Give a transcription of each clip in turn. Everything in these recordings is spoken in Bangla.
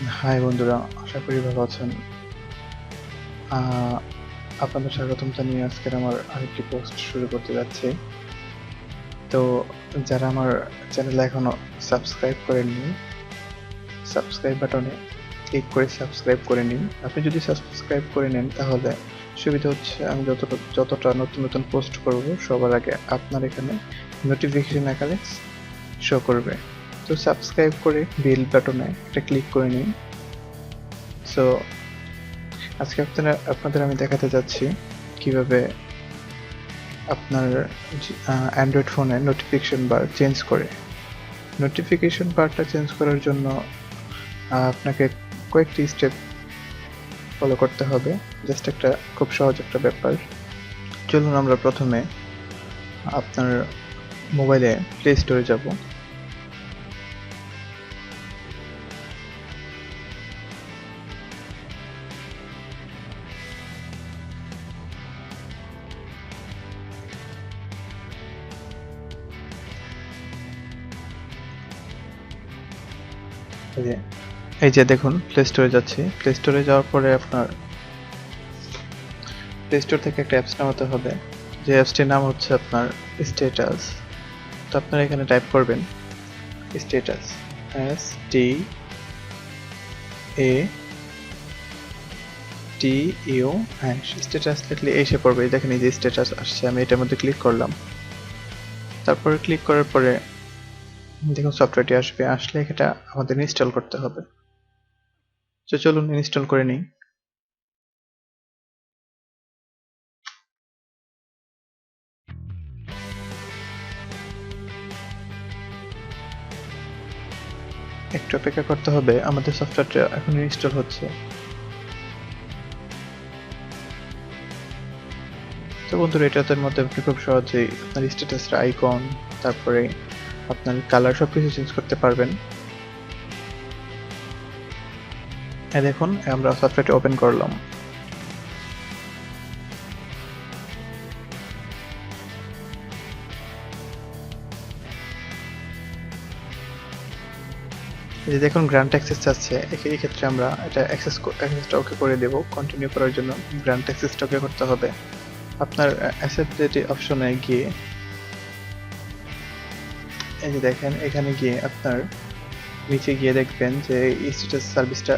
হাই বন্ধুরা, আশা করি ভালো আছেন। আপনাদের স্বাগতম জানিয়ে আজকের আমার আরেকটি পোস্ট শুরু করতে যাচ্ছি। তো যারা আমার চ্যানেলে এখনো সাবস্ক্রাইব করেননি, সাবস্ক্রাইব বাটনে ক্লিক করে সাবস্ক্রাইব করে নিন। আপনি যদি সাবস্ক্রাইব করে নেন তাহলে সুবিধা হচ্ছে আমি যতটা নতুন নতুন পোস্ট করব সবার আগে আপনার এখানে নোটিফিকেশন আকারে শো করবে। তো সাবস্ক্রাইব করে বেল বাটনে একটা ক্লিক করে নিন। সো আজকে আপনাদের আমি দেখাতে যাচ্ছি কিভাবে আপনার অ্যান্ড্রয়েড ফোনে নোটিফিকেশন বার চেঞ্জ করে। নোটিফিকেশন বারটা চেঞ্জ করার জন্য আপনাকে কয়েকটি স্টেপ ফলো করতে হবে। জাস্ট একটা খুব সহজ একটা ব্যাপার। চলুন আমরা প্রথমে আপনার মোবাইলে প্লে স্টোরে যাব। এই যে দেখুন প্লে স্টোরে যাচ্ছি। প্লে স্টোরে যাওয়ার পরে আপনার প্লে স্টোর থেকে একটা অ্যাপস নামাতে হবে। যে অ্যাপসটির নাম হচ্ছে আপনার স্ট্যাটাস। তো আপনারা এখানে টাইপ করবেন স্ট্যাটাস, STATUS। স্ট্যাটাস লিখলে এসে পড়বে। দেখেন এই যে স্ট্যাটাস আসছে, আমি এটার মধ্যে ক্লিক করলাম। তারপরে ক্লিক করার পরে দেখুন সফটওয়্যারটি আসবে। আসলে এটা আমাদের ইনস্টল করতে হবে। তো চলুন ইনস্টল করে নিই। একটু অপেক্ষা করতে হবে, আমাদের সফটওয়্যারটা এখন ইনস্টল হচ্ছে। তো বন্ধুরা, এটার মধ্যে আপনি খুব সহজেই আপনার স্ট্যাটাসের আইকন, তারপরে আপনার কালার সবকিছু চেঞ্জ করতে পারবেন। দেখুন আমরা সফটওয়্যারটি ওপেন করলাম। এই যে দেখুন গ্র্যান্ড অ্যাক্সেস চাচ্ছে। এই ক্ষেত্রে আমরা এটা অ্যাক্সেসটা ওকে করে দেব। কন্টিনিউ করার জন্য গ্র্যান্ড অ্যাক্সেসটা ওকে করতে হবে। আপনার অ্যাক্সেসিবিলিটি অপশনে গিয়ে এই যে দেখেন এখানে গিয়ে আপনার নিচে গিয়ে দেখবেন যে স্ট্যাটাস সার্ভিসটা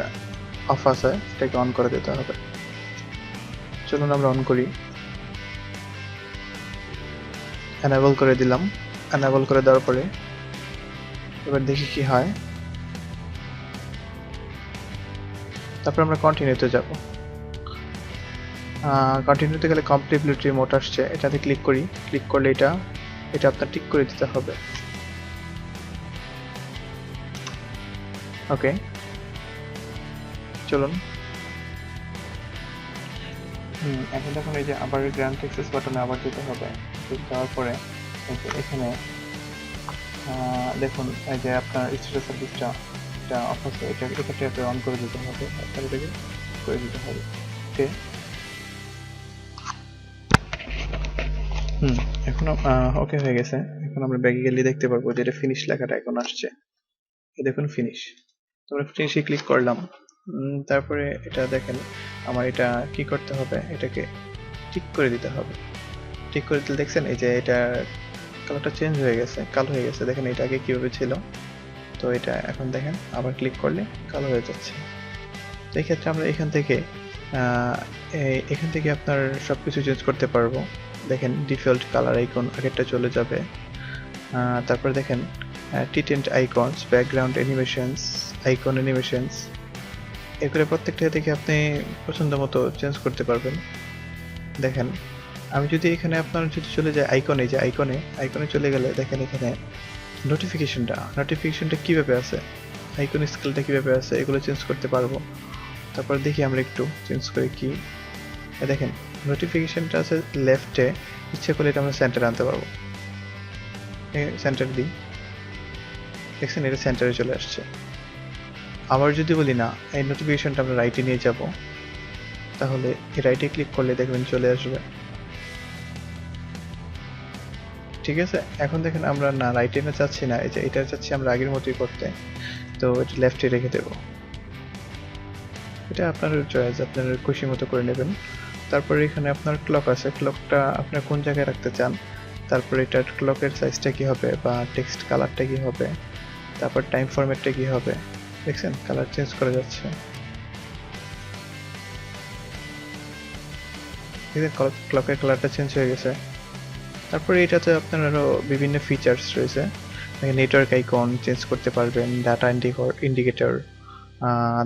অফ আছে, এটাকে অন করে দিতে হবে। চলুন আমরা অন করি। এনাবল করে দিলাম। এনাবল করে দেওয়ার পরে এবার দেখি কি হয়। তারপর আমরা কন্টিনিউতে যাব। কন্টিনিউতে গেলে কমপ্লিটলি রিমোট আসছে, এটাতে ক্লিক করি। ক্লিক করলে এটা আপনার টিক করে দিতে হবে। ওকে, চলুন। এখন দেখুন এই যে আবার গ্র্যান্ড অ্যাক্সেস বাটনে আবার যেতে হবে। যাওয়ার পরে এখানে দেখুন এই যে আপনার স্ট্যাটাস সার্ভিসটা এটা অফ আছে, এটাকে অন করে দিতে হবে। আপনার এটাকে করে দিতে হবে। ওকে, এখন ওকে হয়ে গেছে। এখন আমরা ব্যাগে গেলে দেখতে পারবো যে এটা ফিনিশ লেখাটা এখন আসছে। এই দেখুন ফিনিশ। তো আমরা ফিনিশে ক্লিক করলাম। তারপরে এটা দেখেন আমার এটা কি করতে হবে, এটাকে ঠিক করে দিতে হবে। ঠিক করে দিলে দেখছেন এই যে এটা কালারটা চেঞ্জ হয়ে গেছে, কালো হয়ে গেছে। দেখেন এটা আগে কিভাবে ছিল। তো এটা এখন দেখেন আবার ক্লিক করলে কালো হয়ে যাচ্ছে। তো এই ক্ষেত্রে আমরা এখান থেকে আপনার সবকিছু চেঞ্জ করতে পারবো। দেখেন ডিফল্ট কালার আইকন আগেরটা চলে যাবে। তারপরে দেখেন টিটেন্ট icons, background animations, icon animations, এগুলো প্রত্যেকটা থেকে আপনি পছন্দ মতো চেঞ্জ করতে পারবেন। দেখেন আমি যদি এখানে আপনার যদি চলে যায় আইকনে, যে আইকনে চলে গেলে দেখেন এখানে নোটিফিকেশনটা কিভাবে আছে, আইকন স্কেলটা কিভাবে আছে, এগুলো চেঞ্জ করতে পারবো। তারপর দেখি আমরা একটু চেঞ্জ করে কি দেখেন নোটিফিকেশনটা আছে লেফটে, ইচ্ছে করলে এটা আমরা সেন্টারে আনতে পারবো। সেন্টার দিই, দেখছেন এটা সেন্টারে চলে আসছে। আবার যদি বলি না এই নোটিফিকেশনটা আমরা রাইটে নিয়ে যাব, তাহলে এই রাইটে ক্লিক করলে দেখবেন চলে আসবে। ঠিক আছে, এখন দেখেন আমরা না রাইটে না চাচ্ছি না, এই যে এটা চাচ্ছি আমরা আগের মতোই করতে। তো এটা লেফটে রেখে দেব। এটা আপনার চয়েস, আপনার খুশি মতো করে নেবেন। তারপরে এখানে আপনার ক্লক আছে, ক্লকটা আপনার কোন জায়গায় রাখতে চান, তারপরে এটার ক্লকের সাইজটা কি হবে বা টেক্সট কালারটা কি হবে, তারপর টাইম ফরম্যাটটা কি হবে। দেখছেন কালার চেঞ্জ করে যাচ্ছে, দেখেন ক্লকের কালারটা চেঞ্জ হয়ে গেছে। তারপরে এটাতে আপনার আরও বিভিন্ন ফিচার্স রয়েছে, নেটওয়ার্ক আইকন চেঞ্জ করতে পারবেন, ডাটা ইন্ডিকেটর,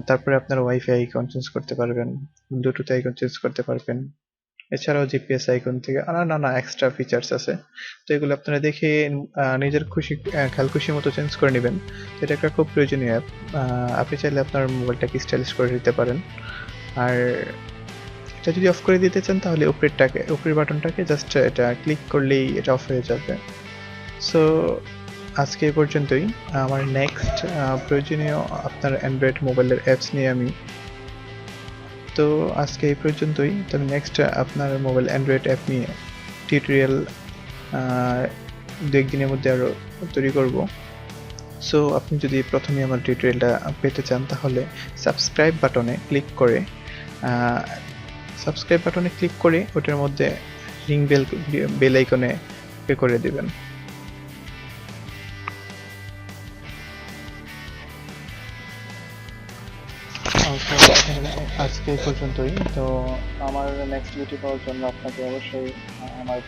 তারপরে আপনার ওয়াইফাই আইকন চেঞ্জ করতে পারবেন, ব্লুটুথ আইকন চেঞ্জ করতে পারবেন, এছাড়াও জিপিএস আইকন থেকে নানা এক্সট্রা ফিচার্স আছে। তো এগুলো আপনারা দেখে নিজের খেয়াল খুশি মতো চেঞ্জ করে নেবেন। তো এটা একটা খুব প্রয়োজনীয় অ্যাপ। আপনি চাইলে আপনার মোবাইলটাকে স্টাইলিশ করে দিতে পারেন। আর এটা যদি অফ করে দিতে চান তাহলে উপরের বাটনটাকে জাস্ট এটা ক্লিক করলেই এটা অফ হয়ে যাবে। সো আজকে এই পর্যন্তই। আমার নেক্সট প্রয়োজনীয় আপনার অ্যান্ড্রয়েড মোবাইলের অ্যাপস নিয়ে তো আজকে এই পর্যন্তই। তো নেক্সট আপনার মোবাইল অ্যান্ড্রয়েড অ্যাপ নিয়ে টিউটোরিয়াল দু একদিনের মধ্যে আরও তৈরি করব। সো আপনি যদি প্রথমে আমার টিউটোরিয়ালটা পেতে চান তাহলে সাবস্ক্রাইব বাটনে ক্লিক করে ওটার মধ্যে রিং বেল আইকনে পে করে দেবেন। আজকে এই পর্যন্তই। তো আমার নেক্সট ভিডিও পাওয়ার জন্য আপনাকে অবশ্যই আমার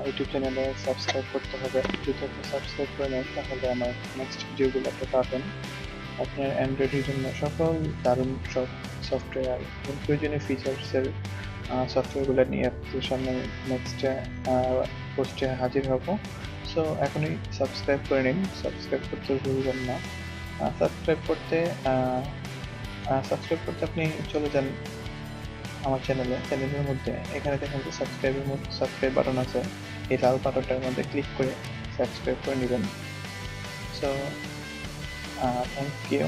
ইউটিউব চ্যানেলে সাবস্ক্রাইব করতে হবে। যদি আপনি সাবস্ক্রাইব করে নেন তাহলে আমার নেক্সট ভিডিওগুলো আপনি পাবেন। আপনার অ্যান্ড্রয়েডের জন্য সকল দারুণ সব সফটওয়্যার এবং প্রয়োজনীয় ফিচার্সের সফটওয়্যারগুলো নিয়ে আপনাদের সামনে নেক্সট পোস্টে হাজির হব। সো এখনই সাবস্ক্রাইব করে নিন, সাবস্ক্রাইব করতে ভুলবেন না। সাবস্ক্রাইব করতে আপনি চলে যান আমার চ্যানেলের মধ্যে, এখানে দেখেন যে সাবস্ক্রাইব বাটন আছে, এই লাল বাটনটার মধ্যে ক্লিক করে সাবস্ক্রাইব করে নেবেন। So thank you.